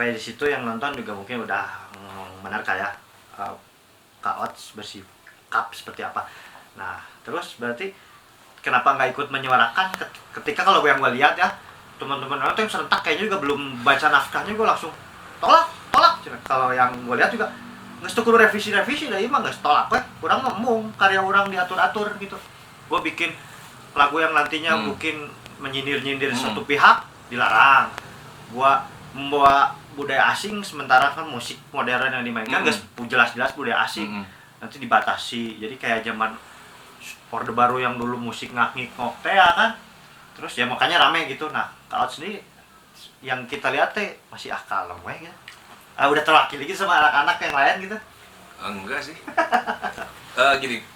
sampai di situ yang nonton juga mungkin udah menerka ya K.O.T.S bersikap seperti apa. Nah terus berarti kenapa nggak ikut menyuarakan ketika kalau yang gue lihat ya teman-teman itu yang serentak kayaknya juga belum baca naskahnya gue langsung tolak. Kalau yang gue lihat juga nggak kudu revisi dah mah nggak tolak kurang ngomong karya orang diatur-atur gitu. Gue bikin lagu yang nantinya mungkin menyindir satu pihak dilarang. Gue membawa budaya asing sementara kan musik modern yang dimainkan jelas-jelas budaya asing nanti dibatasi. Jadi kayak zaman Orde Baru yang dulu musik ngak-ngok teh ya kan. Terus ya makanya rame gitu. Nah, kalau sendiri yang kita lihat teh masih kalem weh gitu. Udah terwakili gitu sama anak-anak yang lain gitu. Enggak sih. Gini.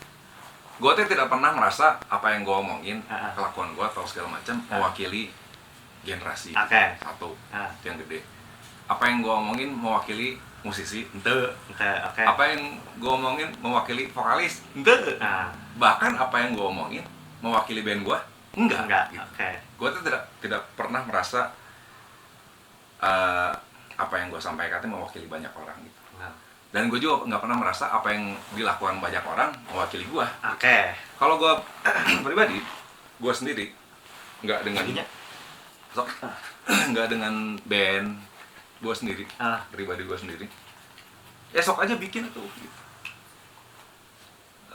Gue tuh tidak pernah merasa apa yang gue omongin, kelakuan gue atau segala macam mewakili generasi satu yang gede. Apa yang gue omongin mewakili musisi, ente. Apa yang gue omongin mewakili vokalis, ente. Bahkan apa yang gue omongin mewakili band gue, enggak. Gitu. Gue tuh tidak pernah merasa apa yang gue sampaikan itu mewakili banyak orang gitu. Dan gue juga nggak pernah merasa apa yang dilakukan banyak orang mewakili gue. Kalau gue pribadi, gue sendiri nggak dengan band gue sendiri, pribadi gue sendiri. Ya sok aja bikin tuh. Gitu.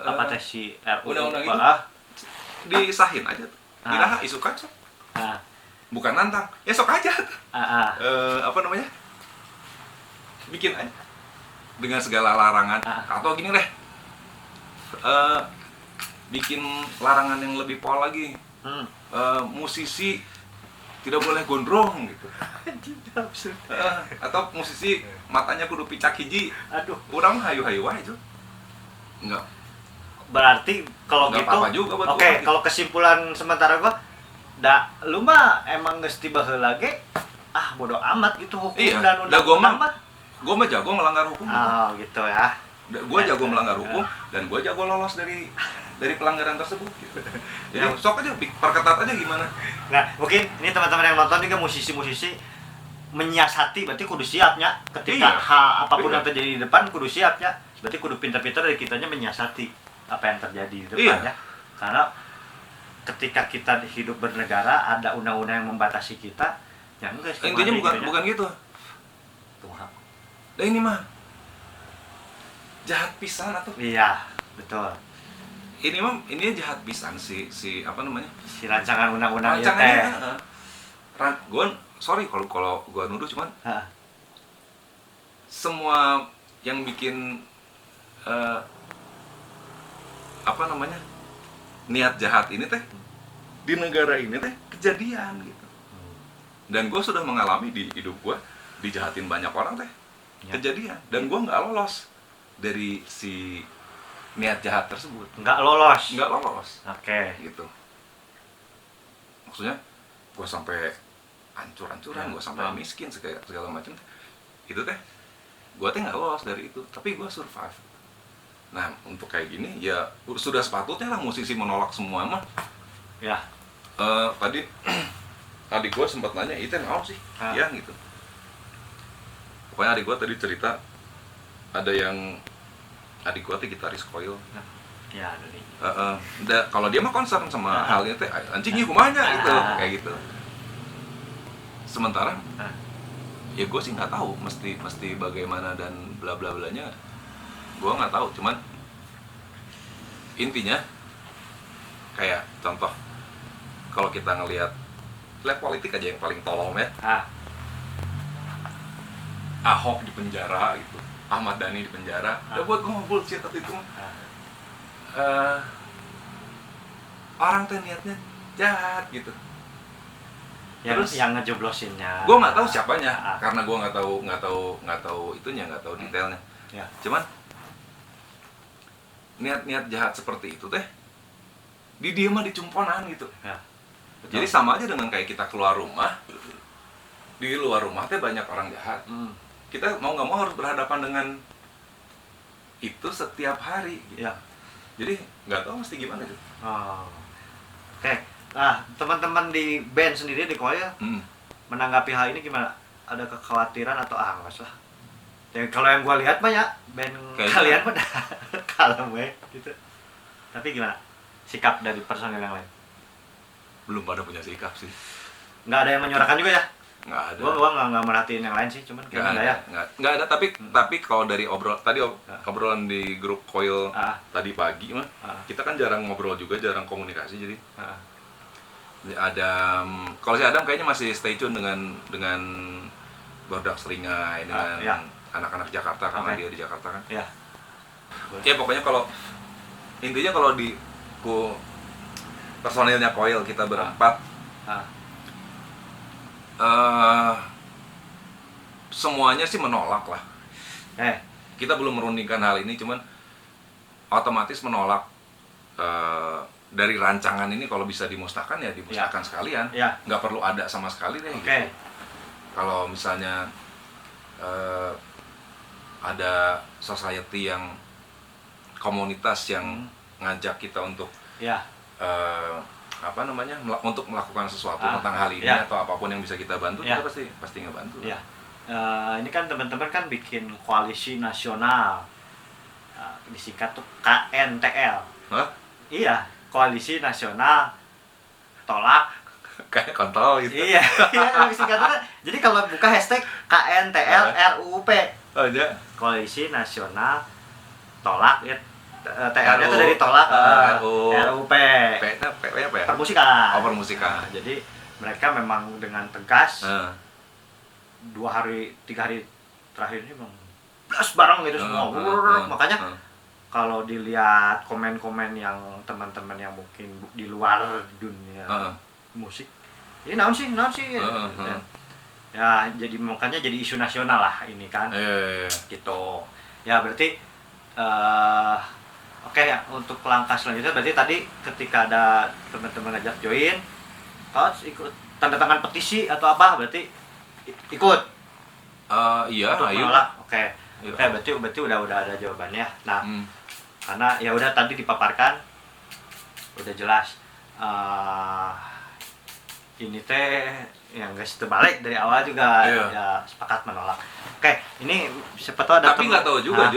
Apa teh si undang-undang itu disahin aja. Kira isukan sok. Bukan nantang. Ya sok aja. Apa namanya? Bikin aja. Dengan segala larangan atau gini deh bikin larangan yang lebih pol lagi musisi tidak boleh gondrong gitu atau musisi matanya kudu picak hiji kurang hayu-hayu aja enggak berarti kalau gitu oke, kalau kesimpulan sementara gua lu mah emang geus tiba heula ge bodo amat gitu hukum dan undang-undang mah. Gue mah jago melanggar hukum. Gitu ya. Gue jago melanggar hukum dan gue jago lolos dari pelanggaran tersebut. Gitu. Jadi sok aja, perketat aja gimana. Nah mungkin ini teman-teman yang nonton juga musisi-musisi menyiasati, berarti kudu siapnya ketika apapun yang terjadi di depan kudu siapnya. Berarti kudu pintar-pintar dari kitanya menyiasati apa yang terjadi di depannya. Karena ketika kita hidup bernegara ada undang-undang yang membatasi kita, ya enggak. Intinya bukan gitu. Nah ini mah jahat pisan atau? Iya, betul. Ini jahat pisan si apa namanya? Si rancangan undang-undang itu teh. Gue sorry kalau gue nuduh cuman semua yang bikin apa namanya? Niat jahat ini teh di negara ini teh kejadian gitu. Dan gue sudah mengalami di hidup gue dijahatin banyak orang teh. Kejadian dan gue nggak lolos dari si niat jahat tersebut. Nggak lolos. Gitu. Maksudnya gue sampai hancur-hancuran, gue sampai miskin segala macam. Itu teh gue teh nggak lolos dari itu, tapi gue survive. Nah untuk kayak gini ya sudah sepatutnya lah musisi menolak semua mah. Tadi adik gue sempat nanya itu yang sih, ya gitu. Pokoknya adik gue tadi cerita ada yang adik gue tuh gitaris Koil. Kalau dia mah concern sama halnya teh anjingnya kumanya gitu, kayak gitu. Sementara ya gue sih nggak tahu mesti bagaimana dan bla bla blanya. Gue nggak tahu, cuman intinya kayak contoh kalau kita ngelihat politik aja yang paling tolol ya. Ahok di penjara gitu, Ahmad Dhani di penjara. Ya buat gue mau bullshit tapi itu orang tuh niatnya jahat gitu. Terus yang ngejoblosinnya. Gue nggak tahu siapanya, karena gue nggak tahu itunya, nggak tahu detailnya. Cuman niat jahat seperti itu teh di dia mah dicumponan gitu. Jadi sama aja dengan kayak kita keluar rumah. Di luar rumah teh banyak orang jahat. Kita mau nggak mau harus berhadapan dengan itu setiap hari. Gitu. Jadi nggak tahu mesti gimana tuh. Oke. Nah teman-teman di band sendiri di Koil menanggapi hal ini gimana? ada kekhawatiran atau nggak usah. Ya, kalau yang gua lihat mah ya band kalian pada kalem gitu. Tapi gimana sikap dari personil yang lain? Belum pada punya sikap sih. Nggak ada yang menyuarakan juga ya? Nggak ada. Gua nggak merhatiin yang lain sih, cuman kayaknya nggak ada. Tapi kalau dari obrolan di grup Coil tadi pagi mah, kita kan jarang ngobrol juga, jarang komunikasi, jadi ada. Kalau si Adam kayaknya masih stay tune dengan Barudak Seringai, dengan anak-anak Jakarta karena dia di Jakarta kan. Iya. Ya pokoknya intinya kalau di personilnya Coil kita berempat. Semuanya sih menolak lah. Kita belum merundingkan hal ini, cuman otomatis menolak dari rancangan ini. Kalau bisa dimusnahkan ya dimusnahkan sekalian, nggak perlu ada sama sekali deh. Gitu. Kalau misalnya ada society yang komunitas yang ngajak kita untuk untuk melakukan sesuatu tentang hal ini atau apapun yang bisa kita bantu, kita pasti ngebantu. Ini kan teman-teman kan bikin koalisi nasional, disingkat tuh KNTL. Iya, koalisi nasional tolak kayak kontol gitu. Iya, disingkatnya. Jadi kalau buka hashtag KNTL RUUP, koalisi nasional tolak ya. TL-nya itu dari tolak RUP. P-nya apa ya? Permusikan. Permusikan. Jadi mereka memang dengan tegas 3 hari terakhir ini memang gas bareng gitu semua. Makanya kalau dilihat komen-komen yang teman-teman yang mungkin di luar dunia musik, ini naon sih ya, jadi makanya jadi isu nasional lah ini kan. Gitu. Ya berarti oke ya, untuk langkah selanjutnya berarti tadi ketika ada teman-teman ngajak join, Coach ikut tanda tangan petisi atau apa, berarti ikut? Iya, ayo. Oke, berarti udah ada jawabannya. Nah, karena ya udah tadi dipaparkan, udah jelas. Ini teh yang guys terbalik dari awal juga ya sepakat menolak. Oke, ini siapa tahu ada. Tapi nggak tahu juga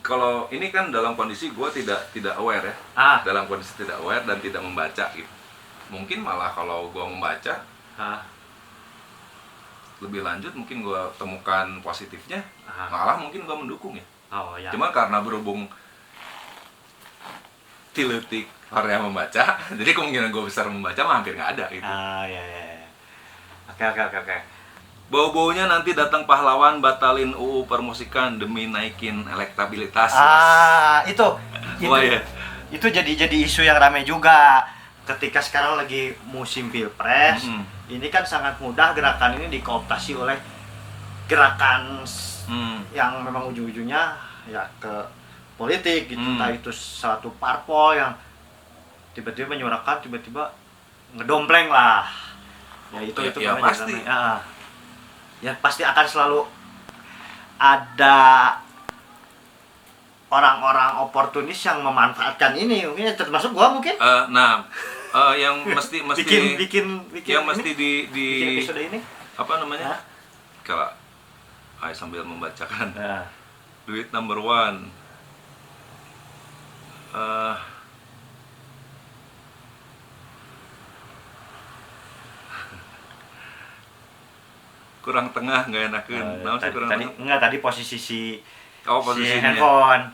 kalau ini kan dalam kondisi gue tidak aware ya. Dalam kondisi tidak aware dan tidak membaca gitu. Mungkin malah kalau gue membaca lebih lanjut, mungkin gue temukan positifnya, malah mungkin gue mendukung ya. Cuma karena berhubung tiletik orang yang membaca, jadi kemungkinan gue besar membaca mah hampir nggak ada gitu. Oke. Bau-baunya nanti datang pahlawan batalin UU permusikan demi naikin elektabilitas. Itu jadi isu yang ramai juga ketika sekarang lagi musim pilpres. Ini kan sangat mudah gerakan ini dikooptasi oleh gerakan yang memang ujung-ujungnya ya ke politik gitu. Entah itu suatu parpol yang tiba-tiba menyuarakan, tiba-tiba ngedompleng lah. Ya itu pasti. Ya pasti akan selalu ada orang-orang oportunis yang memanfaatkan ini, mungkin termasuk gua mungkin. Yang mesti bikin yang mesti bikin episode ini apa namanya? Kalau sambil membacakan duit number 1 kurang tengah nggak enakan. Tadi posisi si posisinya. handphone.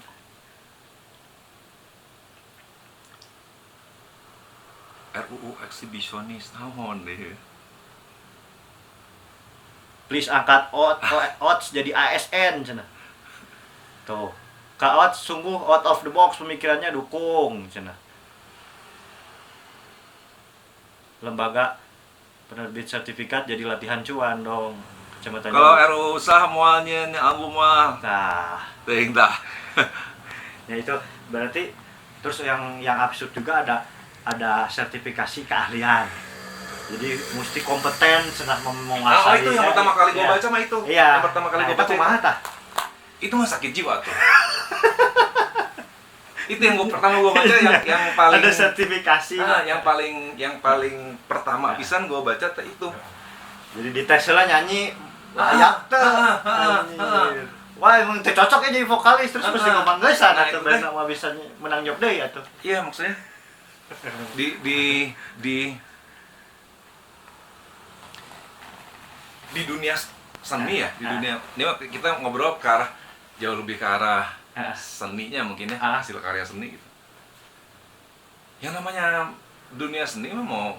RUU eksibisionis naon deh. Please angkat OTS jadi ASN cenah. Tuh. Kak OTS sungguh out of the box pemikirannya, dukung cenah. Lembaga penerbit sertifikat jadi latihan cuan dong. Kecamatan. Kalau RUU sah moalnya album mah. Teuing tah. Ya itu berarti terus yang absurd juga ada sertifikasi keahlian. Jadi mesti kompeten senang menguasai. Itu yang pertama kali gue baca mah itu. Iya. Yang pertama kali gue baca. Itu mah sakit jiwa tuh. Itu yang pertama gue baca yang paling ada sertifikasi. Yang paling pertama pisan gue baca itu. Jadi di tes lah nyanyi layak tuh. Anjir. Wah, emang teu cocok ya jadi vokalis terus mesti ngomong geus Nah, atuh band mah bisa menang job deui atuh. Iya, maksudnya di dunia seni ya, di dunia ini kita ngobrol ke arah jauh lebih ke arah seninya mungkin ya, hasil karya seni gitu. Yang namanya dunia seni mah mau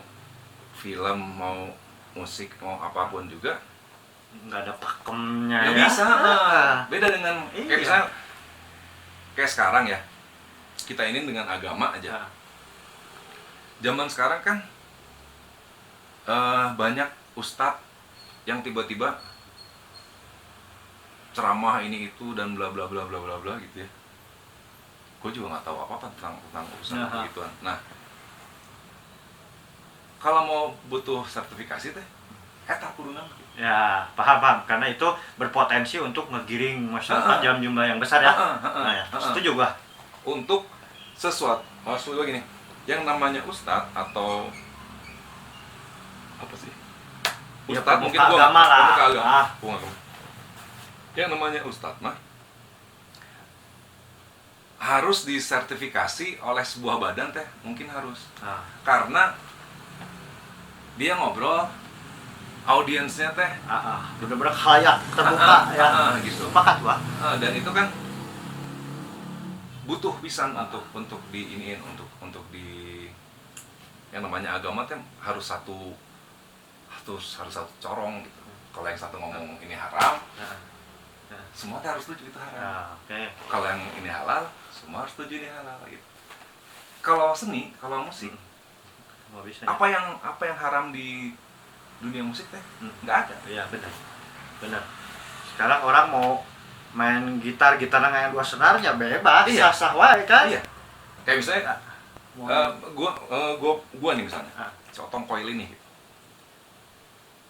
film, mau musik, mau apapun juga Nggak ada pakemnya nggak ya. bisa. Beda dengan kayak misalnya kayak sekarang ya, kita ini dengan agama aja. Zaman sekarang kan banyak ustadz yang tiba-tiba ceramah ini itu dan bla bla bla bla bla bla gitu ya. Gue juga nggak tahu apa-apa tentang urusan begituan. Nah, kalau mau butuh sertifikasi teh, eta kudu nang. Ya, paham. Karena itu berpotensi untuk ngegiring masyarakat dalam jumlah yang besar ya. Nah, ya, setuju gua. Untuk sesuatu, maksud gue gini, yang namanya ustadz atau apa sih? Ya, Ustadz mungkin pemuka gua agama lah. pemuka agama. Pemuka agama. Yang namanya ustadz mah harus disertifikasi oleh sebuah badan teh, mungkin harus. Karena dia ngobrol, audiensnya teh bener-bener khalayak terbuka ya. Gitu. Sepakat gua. Dan itu kan butuh pisan untuk diiniin untuk di yang namanya agama teh harus satu corong gitu. Kalau yang satu ngomong ini haram, semua teh harus setuju itu haram. Kalau yang ini halal, semua harus setuju ini halal gitu. Kalau seni, kalau musik, apa yang haram di dunia musik teh nggak ada. Iya, benar. Sekarang orang mau main gitar yang dua senar ya bebas, sah-sah wae kan. Iya. Kayak misalnya gua nih misalnya, si Otong Koil ini.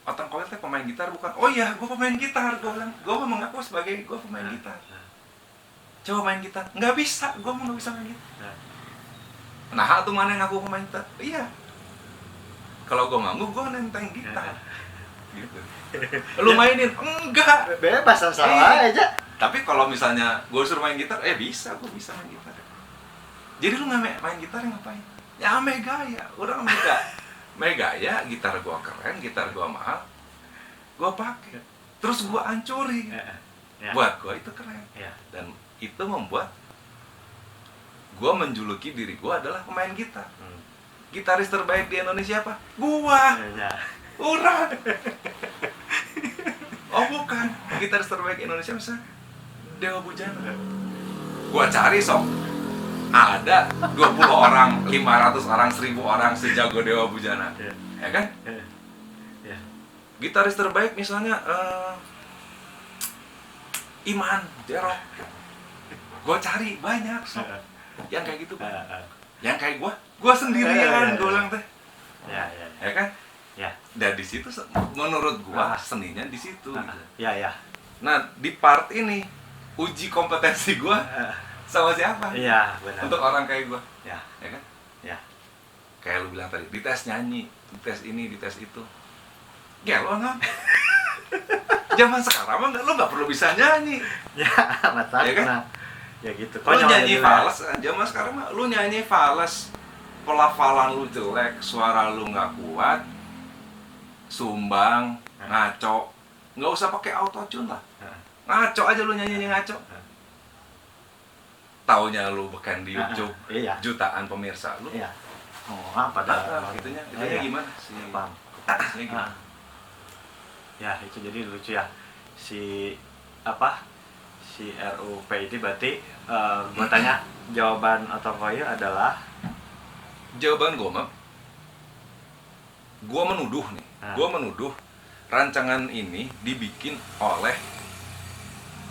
Otong Koil teh pemain gitar bukan? Oh iya, gua pemain gitar. Gua mengaku sebagai gua pemain gitar. Coba main gitar, nggak bisa. Gua nggak bisa main gitar. Nah, tuh mana yang aku pemain gitar? Iya. Kalau gue manggung, gue nenteng gitar gitu. Lu mainin? Enggak. Bebas salah aja. Tapi kalau misalnya gue suruh main gitar, bisa, gue bisa main gitar. Jadi lu nggak main gitar ngapain? Ya ame gaya, orang ame gaya, gitar gue keren, gitar gue mahal, gue pakai. Terus gue hancurin. Buat gue itu keren. Dan itu membuat gue menjuluki diri gue adalah pemain gitar. Gitaris terbaik di Indonesia apa? Gua. Orang. Oh bukan. Gitaris terbaik Indonesia misalnya Dewa Bujana. Gua cari sok. Ada 20 orang, 500 orang, 1000 orang sejago Dewa Bujana. Ya kan? Gitaris terbaik misalnya Iman, Jerok. Gua cari banyak sok. Yang kayak gitu. Yang kayak gua sendirian, gue bilang teh. Ya kan? Dan di situ menurut gua seninya di situ. Gitu. Nah, di part ini uji kompetensi gua sama siapa? Iya, benar. Untuk orang kayak gua. Ya kan? Kayak lu bilang tadi, dites nyanyi, dites ini, dites itu. Gelo kan? Zaman sekarang mah lu nggak perlu bisa nyanyi. Masalah. Ya kan? Ya gitu. Lu nyanyi fals, zaman sekarang mah lu nyanyi fals, pelafalan lu jelek, suara lu nggak kuat, sumbang, ngaco, nggak usah pakai autotune lah, ngaco aja lu nyanyi ngaco. Taunya lu beken di YouTube, jutaan pemirsa lu. Apa itunya gimana sih? Gimana? Ya itu jadi lucu ya si RUP itu berarti gue tanya jawaban Otong Koil adalah jawaban gue menuduh nih, gue menuduh rancangan ini dibikin oleh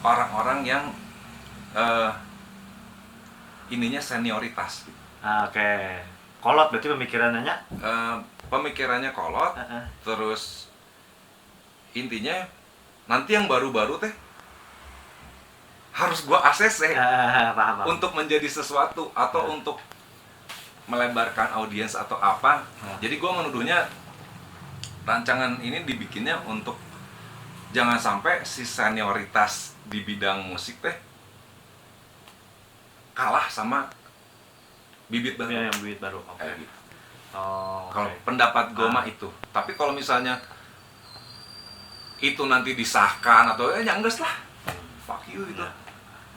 orang-orang yang ininya senioritas. Oke. Kolot berarti pemikirannya? Pemikirannya kolot, terus intinya nanti yang baru-baru teh harus gua ACC paham. Untuk menjadi sesuatu atau untuk melebarkan audiens atau apa. Jadi gua menuduhnya rancangan ini dibikinnya untuk jangan sampai si senioritas di bidang musik teh kalah sama bibit baru. Yang bibit baru. Oke. Gitu. Oh. Kalau pendapat gue mah itu. Tapi kalau misalnya itu nanti disahkan atau ya enggak lah. Fuck you gitu.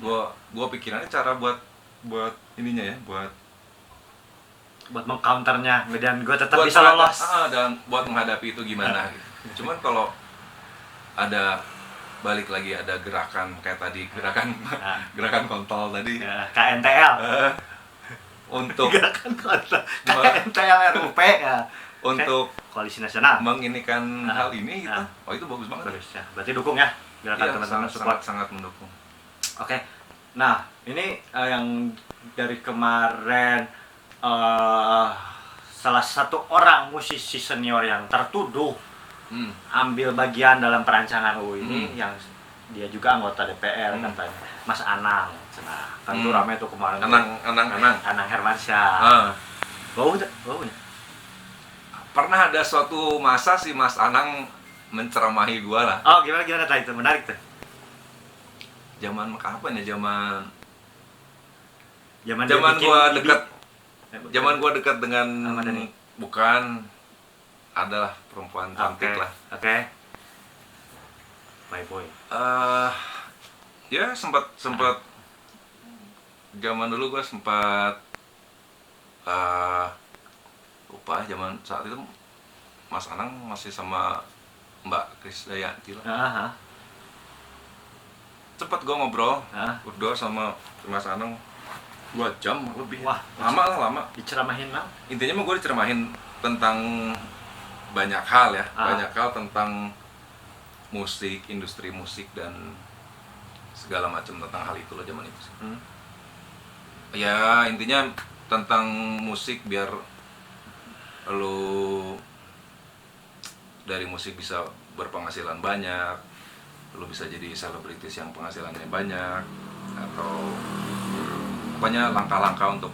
Gua pikirannya cara buat ininya ya, buat mengcounternya dan gue tetap bisa lolos. Dan buat menghadapi itu gimana gitu. Cuman kalau ada balik lagi ada gerakan kayak tadi, gerakan kontol tadi. KNTL. Untuk gerakan kontol. KNTL RUP ya. Untuk Koalisi Nasional menginikan hal ini gitu. Oh, itu bagus banget. Bagus ya. Berarti dukung ya gerakan teman-teman support. Sangat mendukung. Oke. Nah, ini yang dari kemarin salah satu orang musisi senior yang tertuduh ambil bagian dalam perancangan UU ini yang dia juga anggota DPR katanya, Mas Anang. Nah, kan tuh ramai tuh kemarin. Anang Hermansyah. Baunya. Pernah ada suatu masa si Mas Anang menceramahi gua lah. Oh, gimana tadi itu? Menarik tuh. Zaman kapan ya? Zaman gua dekat dengan bukan adalah perempuan cantik lah. Oke. Playboy. Ya sempat zaman dulu gua sempat lupa zaman saat itu Mas Anang masih sama Mbak Krisdayanti lah. Cepet gue ngobrol berdua sama Mas Anang 2 jam lebih. Wah, lama. Diceramahin lah. Intinya mah gue diceramahin tentang banyak hal ya, banyak hal tentang musik, industri musik dan segala macam tentang hal itu loh zaman itu. Ya intinya tentang musik biar lu dari musik bisa berpenghasilan banyak, lu bisa jadi selebritis yang penghasilannya banyak, atau pokoknya langkah-langkah untuk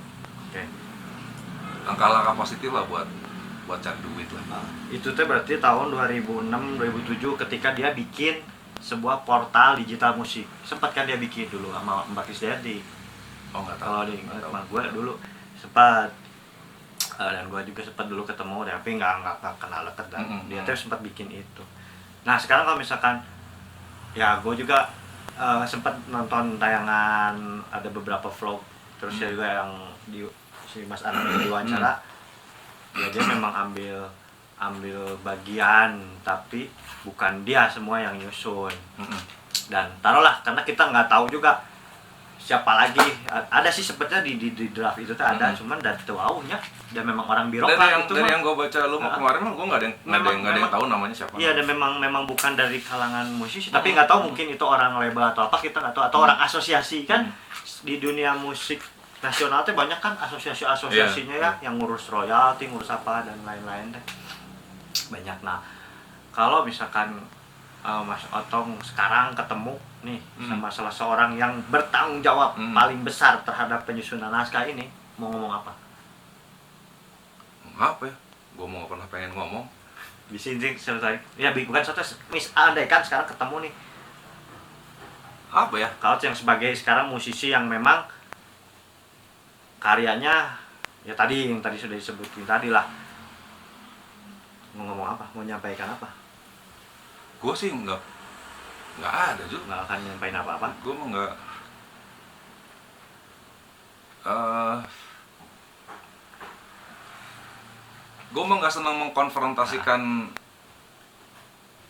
langkah-langkah positif lah buat cari duit lah. Itu tuh berarti tahun 2006-2007 ketika dia bikin sebuah portal digital musik. Sempat kan dia bikin dulu sama Mbak Krisdayanti. Oh nggak tahu. Kalau di sama gue dulu sempat. Dan gue juga sempat dulu ketemu, tapi nggak kenal deket dan dia tuh sempat bikin itu. Nah sekarang kalau misalkan ya gue juga sempat nonton tayangan ada beberapa vlog terus dia juga yang si Mas Anang diwawancara, dia memang ambil bagian tapi bukan dia semua yang nyusun. Dan taruhlah karena kita nggak tahu juga siapa lagi, ada sih sepertinya di draft itu tuh ada, cuman dari tahunya dia memang orang birokrat itu. Dari yang gue baca lu kemarin mah gue nggak ada yang tahu namanya siapa. Iya, dan memang bukan dari kalangan musisi, tapi nggak tahu mungkin itu orang label atau apa, kita nggak tahu, atau orang asosiasi kan. Di dunia musik nasional tuh banyak kan asosiasinya ya, yang ngurus royalti, ngurus apa dan lain-lain deh. Banyak. Nah, kalau misalkan Mas Otong sekarang ketemu nih sama salah seorang yang bertanggung jawab paling besar terhadap penyusunan naskah ini, mau ngomong apa? Apa ya? Gue mau pernah pengen ngomong. Bisa intinya selesai. Ya bukan satu andaikan sekarang ketemu nih. Apa ya? Kalau yang sebagai sekarang musisi yang memang karyanya ya yang tadi sudah disebutin tadi lah. Mau ngomong apa? Mau nyampaikan apa? Gue sih nggak ada juga. Nggak akan nyampain apa-apa. Gue mah nggak. Gue mah nggak senang mengkonfrontasikan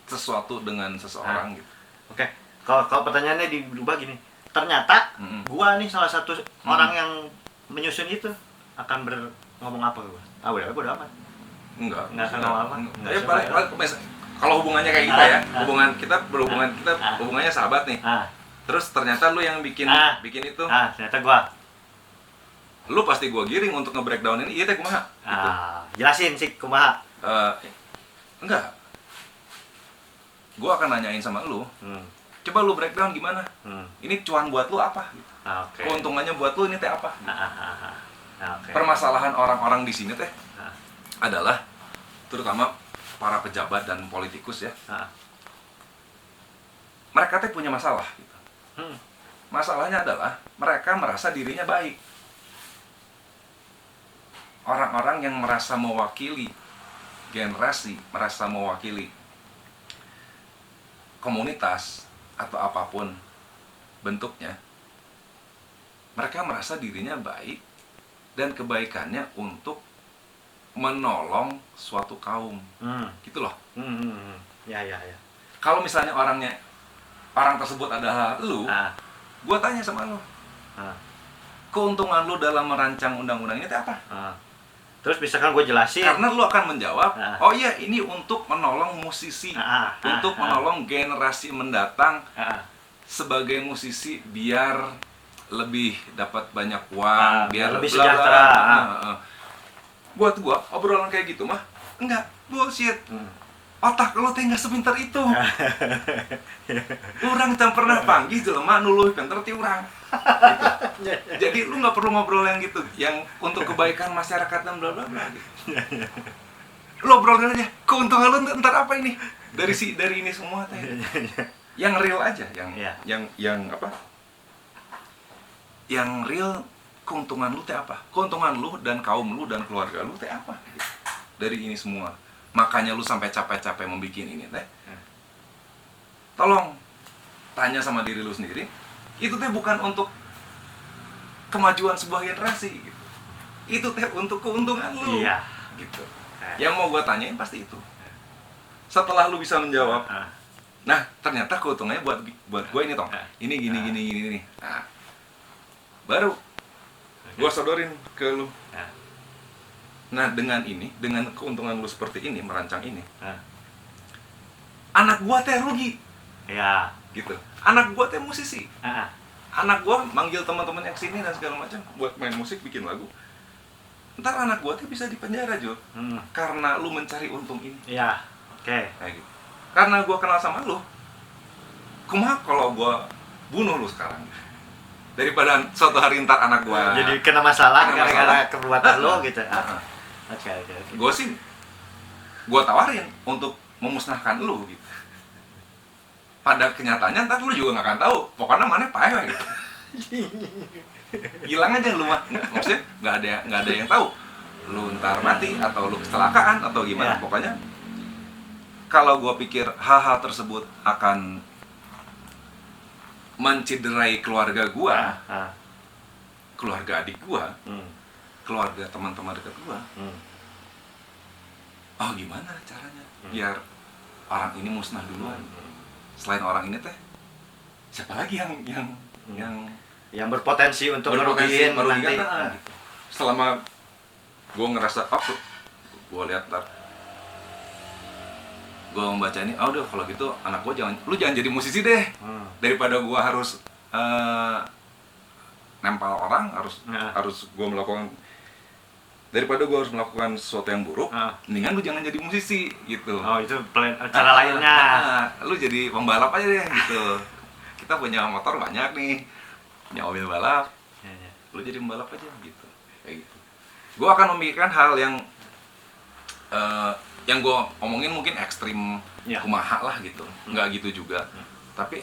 sesuatu dengan seseorang gitu. Oke. Kalau pertanyaannya dirubah gini, ternyata gua nih salah satu orang yang menyusun itu akan ngomong apa gua? Udah amat. Enggak ngomong apa. Kalau hubungannya kayak kita ya, hubungan kita hubungannya sahabat nih. Terus ternyata lu yang bikin itu. Ternyata gua. Lu pasti gua giring untuk nge-breakdown ini, iya teh kumaha? Gitu. Jelasin sih kumaha. Enggak. Gua akan nanyain sama lu. Coba lu breakdown gimana? Ini cuan buat lu apa? Gitu. Keuntungannya buat lu ini teh apa? Permasalahan orang-orang di sini teh adalah terutama para pejabat dan politikus ya. mereka teh punya masalah gitu. Masalahnya adalah mereka merasa dirinya baik. Orang-orang yang merasa mewakili generasi, merasa mewakili komunitas atau apapun bentuknya, mereka merasa dirinya baik dan kebaikannya untuk menolong suatu kaum. Gitu loh. Ya. Kalau misalnya orang tersebut adalah lu, gua tanya sama lu, keuntungan lu dalam merancang undang-undang ini itu apa? Terus misalkan gue jelasin, karena lu akan menjawab, oh iya ini untuk menolong musisi, untuk menolong generasi mendatang sebagai musisi biar lebih dapat banyak uang, biar lebih sejahtera. Buat gua obrolan kayak gitu mah enggak, bullshit. Otak lu teh nggak sepinter itu. Urang can pernah panggil jelema nu leuwih pinter ti urang. Gitu. Jadi lu nggak perlu ngobrol yang gitu, yang untuk kebaikan masyarakat dan bla bla bla gitu. Lu obrolin aja, keuntungan lu ntar apa ini? Dari ini semua teh. Yang real aja, yang apa? Yang real keuntungan lu teh apa? Keuntungan lu dan kaum lu dan keluarga lu teh apa? Gitu. Dari ini semua. Makanya lu sampai capek-capek membikin ini teh. Tolong tanya sama diri lu sendiri. Itu teh bukan untuk kemajuan sebuah generasi gitu. Itu teh untuk keuntungan lu. Iya. Gitu. Yang mau gua tanyain pasti itu. Setelah lu bisa menjawab, nah ternyata keuntungannya buat gua ini tong. Ini gini. Nah, baru gua sodorin ke lu. Nah dengan keuntungan lu seperti ini, merancang ini, anak gua teh rugi. Ya. Gitu. Anak gua teh musisi. Anak gua manggil teman-teman yang sini dan segala macam buat main musik, bikin lagu. Ntar anak gua teh bisa dipenjara, Jo. Karena lu mencari untung ini. Iya. Oke. Kayak gitu. Karena gua kenal sama lu, kumaha kalau gua bunuh lu sekarang? Daripada suatu hari ntar anak gua jadi kena masalah gara-gara perbuatan lo gitu. Oke. Gua tawarin untuk memusnahkan lu gitu. Pada kenyataannya ntar lu juga nggak akan tahu. Pokoknya mana pae gitu. Hilang aja lu mah. Maksudnya nggak ada yang tahu. Lu ntar mati atau lu kecelakaan atau gimana. Pokoknya kalau gua pikir hal-hal tersebut akan mencederai keluarga gua, keluarga adik gua, keluarga teman-teman dekat gua. Oh gimana caranya biar orang ini musnah duluan? Selain orang ini teh, siapa lagi yang berpotensi untuk merugikan nanti? Gitu. Selama gua ngerasa gua lihat gua membaca ini, udah kalau gitu anak gua lu jangan jadi musisi deh. Daripada gua harus nempel orang, harus gua melakukan, daripada gue harus melakukan sesuatu yang buruk, mendingan lu jangan jadi musisi gitu. Oh itu cara lainnya. Lu jadi pembalap aja deh gitu. Kita punya motor banyak nih, punya mobil balap. Lu jadi pembalap aja gitu. Kayak gitu. Gue akan memikirkan hal yang gue omongin mungkin ekstrim, kumaha lah gitu. Nggak gitu juga. Tapi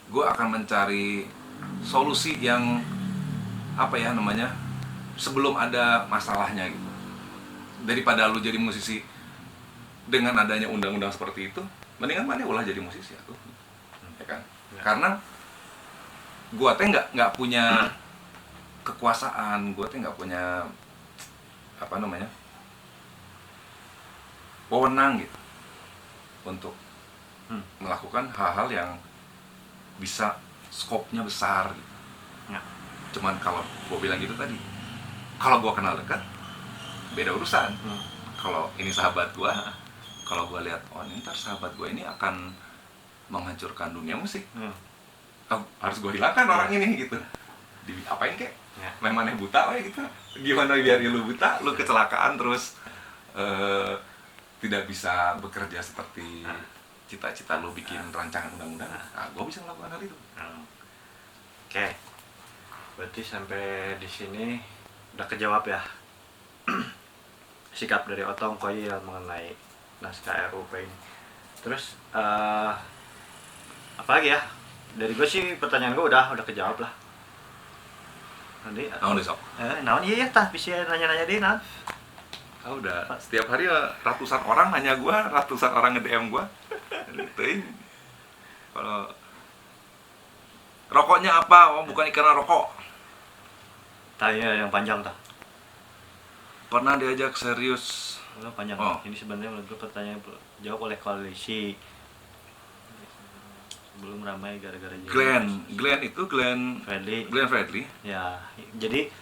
gue akan mencari solusi yang apa ya namanya, sebelum ada masalahnya gitu. Daripada lu jadi musisi dengan adanya undang-undang seperti itu, mendingan mana ulah jadi musisi atuh. Ya kan? Karena gua teh nggak punya kekuasaan, gua teh nggak punya apa namanya, wewenang gitu untuk melakukan hal-hal yang bisa skopnya besar gitu. Cuman kalau gua bilang gitu tadi, kalau gue kenal dekat, beda urusan. Kalau ini sahabat gue, kalau gue lihat, ini ntar sahabat gue ini akan menghancurkan dunia musik, harus gue hilangkan orang ini gitu. Apain kek? Memangnya buta gitu. Gimana biar lu buta, lu kecelakaan terus tidak bisa bekerja seperti cita-cita lu bikin rancangan undang-undang. Gue bisa melakukan hal itu. Oke. Berarti sampai di sini udah kejawab ya sikap dari Otong Koyil mengenai naskah RUP ini. Terus Apalagi ya? Dari gue sih pertanyaan gue udah kejawab lah. Nanti naon deh sok naon iya tah bisa nanya-nanya deh naon. udah setiap hari ratusan orang nanya gua, ratusan orang nge-DM gua. Teuing. Kalau rokoknya apa? Oh, bukan ikan rokok. Tanya yang panjang tah. Pernah diajak serius. Panjang. Ini sebenarnya menurut gue pertanyaan jawab oleh koalisi. Belum ramai gara-gara Glenn Fredly. Ya, jadi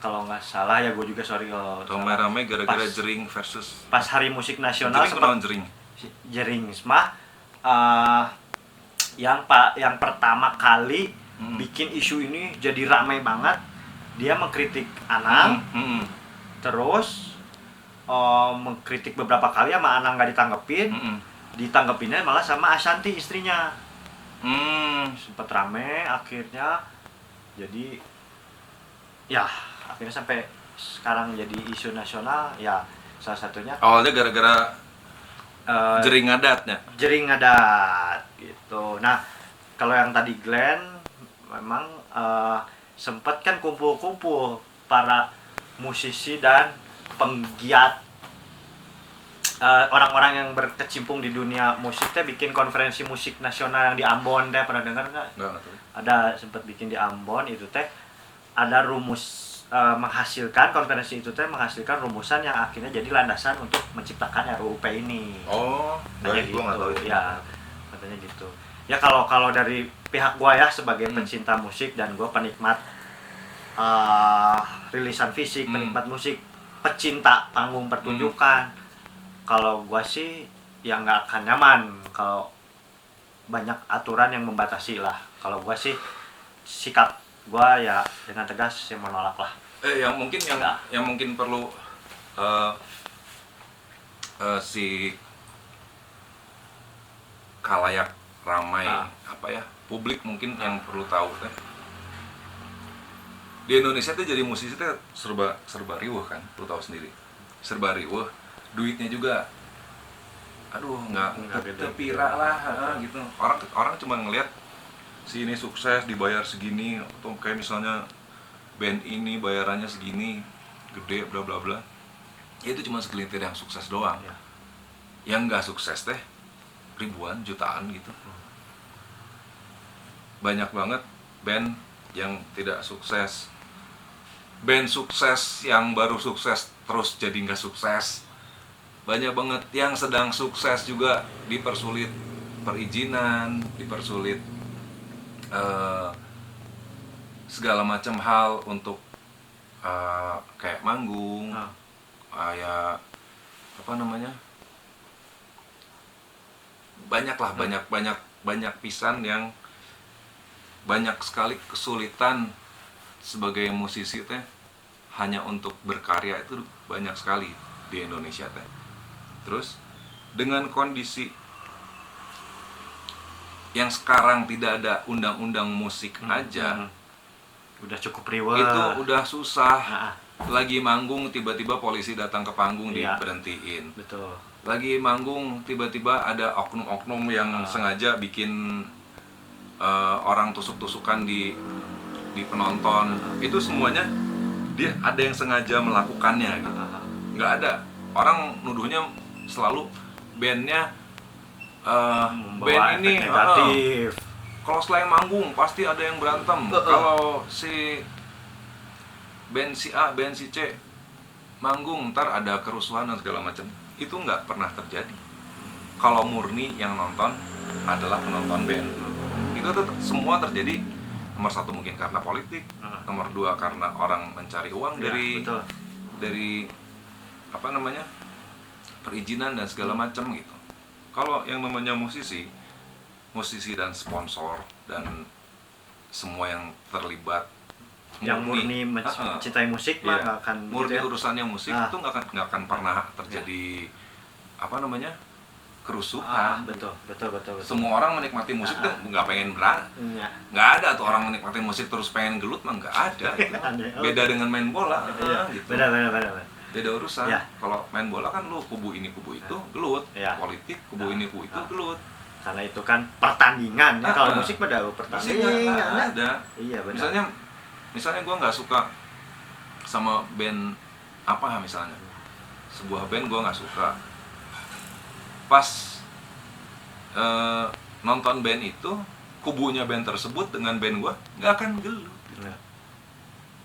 kalau nggak salah ya gue juga sorry kalau ramai gara-gara Jering versus pas Hari Musik Nasional Jering mah yang pertama kali bikin isu ini jadi ramai banget. Dia mengkritik Anang, terus mengkritik beberapa kali sama Anang nggak ditanggepin, ditanggepinnya malah sama Ashanti istrinya. Sempat rame akhirnya, jadi ya akhirnya sampai sekarang jadi isu nasional ya, salah satunya awalnya gara-gara jering ngadat gitu. Nah kalau yang tadi Glenn memang sempat kan kumpul-kumpul para musisi dan penggiat orang-orang yang berkecimpung di dunia musik teh bikin konferensi musik nasional yang di Ambon teh, pernah dengar nggak? Nggak. Ada sempat bikin di Ambon itu teh, ada rumus menghasilkan konferensi itu teh menghasilkan rumusan yang akhirnya jadi landasan untuk menciptakan RUUP ini. Katanya gitu. Ya, katanya gitu. Ya kalau dari pihak gua ya sebagai pencinta musik dan gua penikmat rilisan fisik, penikmat musik, pecinta panggung pertunjukan. Kalau gua sih ya nggak akan nyaman kalau banyak aturan yang membatasi lah. Kalau gua sih sikap gua ya dengan tegas yang menolak lah. Yang mungkin perlu si khalayak ramai publik mungkin yang perlu tahu kan. Di Indonesia tuh jadi musisi tuh serba riuh kan, lu tahu sendiri. Serba riuh, duitnya juga nggak tepira lah gitu. Orang cuma ngelihat si ini sukses dibayar segini, atau kayak misalnya band ini bayarannya segini gede bla bla bla. Ya, itu cuma segelintir yang sukses doang. Yang nggak sukses teh ribuan jutaan gitu. Banyak banget band yang tidak sukses, band sukses yang baru sukses terus jadi nggak sukses. Banyak banget yang sedang sukses juga dipersulit perizinan, dipersulit segala macam hal untuk kayak manggung, kayak banyak pisan yang banyak sekali kesulitan sebagai musisi teh hanya untuk berkarya itu banyak sekali di Indonesia teh. Terus dengan kondisi yang sekarang tidak ada undang-undang musik aja, udah cukup riweh. Itu udah susah. Lagi manggung tiba-tiba polisi datang ke panggung diberhentiin. Betul. Lagi manggung tiba-tiba ada oknum-oknum yang sengaja bikin orang tusuk-tusukan di penonton. Itu semuanya dia ada yang sengaja melakukannya gitu. Nggak ada. Orang nuduhnya selalu bandnya band ini negatif. Kalau selain manggung pasti ada yang berantem. Kalau si band si A, band si C manggung ntar ada kerusuhan dan segala macam. Itu nggak pernah terjadi. Kalau murni yang nonton adalah penonton band. Itu tuh semua terjadi. Nomor satu mungkin karena politik, nomor dua karena orang mencari uang dari perizinan dan segala macam gitu. Kalau yang namanya musisi dan sponsor dan semua yang terlibat yang murni mencintai musik mah nggak akan murni urusannya musik itu nggak akan pernah terjadi kerusuhan. Betul. Semua orang menikmati musik tuh nggak pengen nggak ada tuh orang menikmati musik terus pengen gelut mah nggak ada gitu. Beda dengan main bola gitu. Beda urusan. Kalau main bola kan lu kubu ini kubu itu gelut, politik kubu ini kubu itu gelut. karena itu kan pertandingan ya. Kalau musik pada pertandingan ada. Iya benar. Misalnya gue nggak suka sama band apa misalnya, sebuah band gue nggak suka, pas nonton band itu, kubunya band tersebut dengan band gue nggak akan gelut gitu.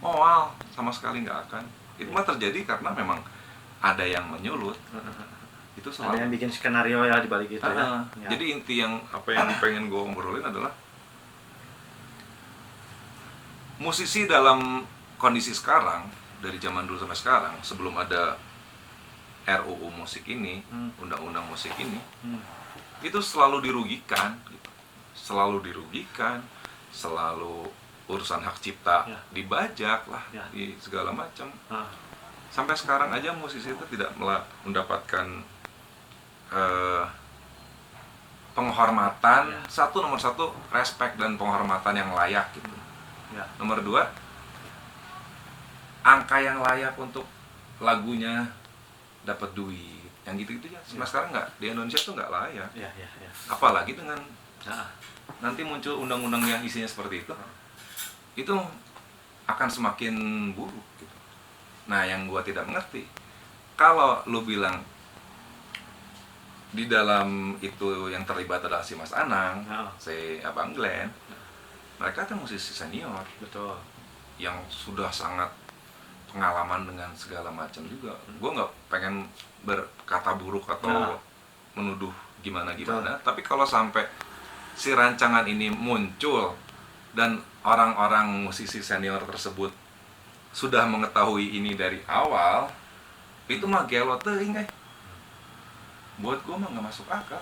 Moal sama sekali nggak akan. Itu mah terjadi karena memang ada yang menyulut. Itu selalu ada yang bikin skenario ya di balik itu ya. Jadi inti yang pengen gue obrolin adalah musisi dalam kondisi sekarang, dari zaman dulu sampai sekarang, sebelum ada RUU musik ini, undang-undang musik ini, itu selalu dirugikan gitu. Selalu dirugikan, selalu urusan hak cipta dibajak lah, di segala macam. Sampai sekarang aja musisi itu tidak mendapatkan penghormatan. Nomor satu respect dan penghormatan yang layak gitu. Nomor dua, angka yang layak untuk lagunya dapat duit, yang gitu-gitu ya. Sampai sekarang nggak, di Indonesia tuh nggak layak. Apalagi dengan nanti muncul undang-undang yang isinya seperti itu akan semakin buruk gitu. Nah, yang gua tidak mengerti, kalau lu bilang di dalam itu yang terlibat adalah si Mas Anang, si Abang Glenn, mereka kan musisi senior, betul, yang sudah sangat pengalaman dengan segala macam juga. Gue nggak pengen berkata buruk atau menuduh gimana-gimana, tapi kalau sampai si rancangan ini muncul dan orang-orang musisi senior tersebut sudah mengetahui ini dari awal, itu mah gelo teuing guys. Buat gue mah nggak masuk akal.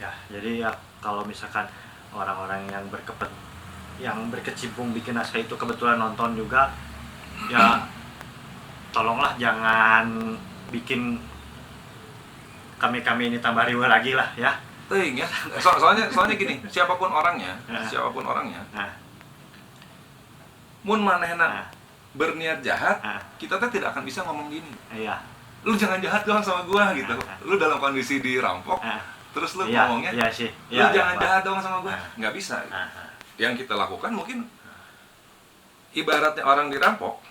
Ya, jadi ya kalau misalkan orang-orang yang berkecimpung bikin naskah itu kebetulan nonton juga, ya tolonglah jangan bikin kami ini tambah riweuh lagi lah ya. Teuing ya. Soalnya gini, siapapun orangnya, mun manehna berniat jahat, kita tuh tidak akan bisa ngomong gini. Iya. Lu jangan jahat doang sama gua gitu. Lu dalam kondisi dirampok, terus lu ngomongnya, lu jangan jahat doang sama gua. Nggak bisa. Yang kita lakukan mungkin ibaratnya orang dirampok,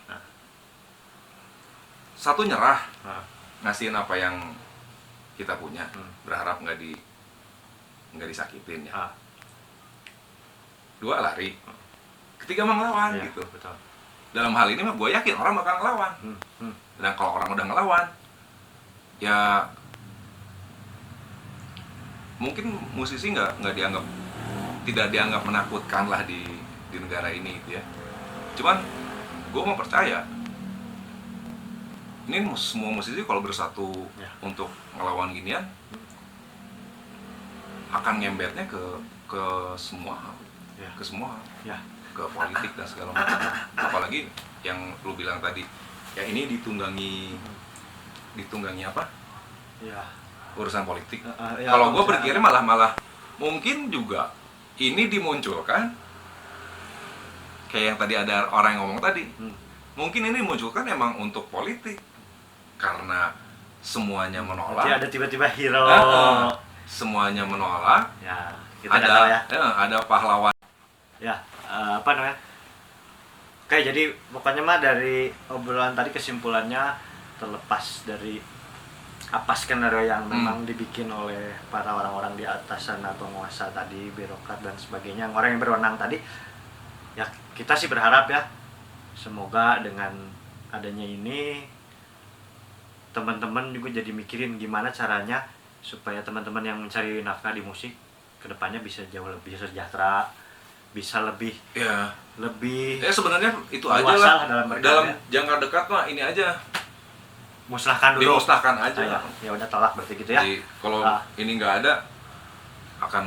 satu nyerah, ngasihin apa yang kita punya, berharap nggak disakitin ya. Dua, lari. Ketiga, ngelawan gitu. Betul. Dalam hal ini mah gue yakin orang bakal ngelawan. Dan kalau orang udah ngelawan, ya mungkin musisi tidak dianggap menakutkan lah di negara ini gitu ya. Cuman gue mau percaya ini semua musisi kalau bersatu untuk ngelawan ginian akan ngembetnya ke semua hal, ke politik dan segala macam. Apalagi yang lu bilang tadi, ya ini ditunggangi apa? Urusan politik. Kalau gue berpikirnya malah mungkin juga ini dimunculkan kayak yang tadi ada orang yang ngomong tadi. Mungkin ini dimunculkan emang untuk politik karena semuanya menolak. Jadi ada tiba-tiba hero. Semuanya menolak. Ya, kita nggak tahu ya. Ada pahlawan. Ya, apa namanya? Oke, jadi pokoknya mah dari obrolan tadi kesimpulannya, terlepas dari apa skenario yang memang dibikin oleh para orang-orang di atas sana, penguasa tadi, birokrat dan sebagainya, orang yang berwenang tadi, ya kita sih berharap ya, semoga dengan adanya ini teman-teman juga jadi mikirin gimana caranya supaya teman-teman yang mencari nafkah di musik kedepannya bisa jauh lebih sejahtera, bisa lebih sebenarnya itu aja lah dalam jangka dekat mah ini aja, musnahkan dulu, dimusnahkan aja. Ya udah tolak berarti gitu ya. Jadi kalau ini nggak ada, akan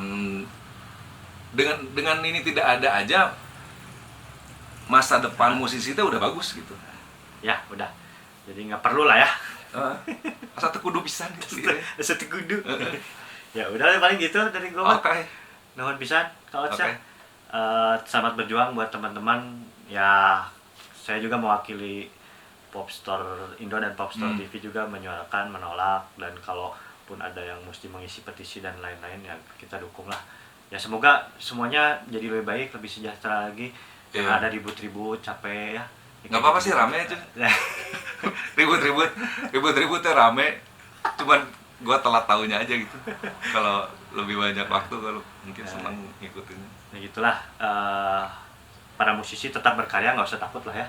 dengan ini tidak ada aja, masa depan musisi itu udah bagus gitu. Ya udah, jadi nggak perlu lah ya. Asa tekudu pisan gitu. Asa tekudu. Ya udah paling gitu dari gue. Oke. Nuhun pisan Kak Otsa. Selamat berjuang buat teman-teman. Ya saya juga mewakili Popstore Indo dan Popstore TV juga menyuarakan, menolak, dan kalau kalaupun ada yang mesti mengisi petisi dan lain-lain ya kita dukung lah. Ya semoga semuanya jadi lebih baik, lebih sejahtera lagi. Yang ada ribut-ribut, capek ya. Nggak apa-apa sih, rame aja. Ribut-ribut ya rame. Cuman gue telat tahunya aja gitu. Kalau lebih banyak waktu, kalau mungkin senang ngikutin. Ya gitulah. Para musisi tetap berkarya, nggak usah takut lah ya.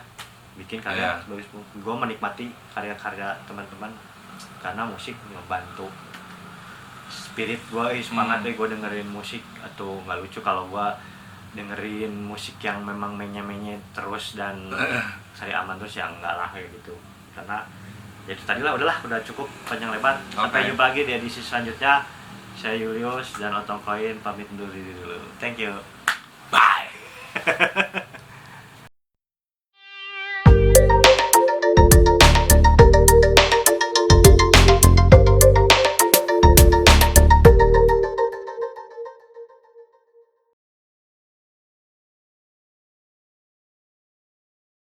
Bikin karya. Gue menikmati karya-karya teman-teman karena musik membantu spirit gue, semangat deh gue dengerin musik. Atau nggak lucu kalau gue dengerin musik yang memang menye-menye terus dan cari aman terus, yang enggak lah kayak gitu. Karena ya itu tadi lah, udah cukup panjang lebar. Sampai jumpa lagi di edisi selanjutnya. Saya Julius dan Otong Koin pamit undur diri dulu. Thank you. Bye.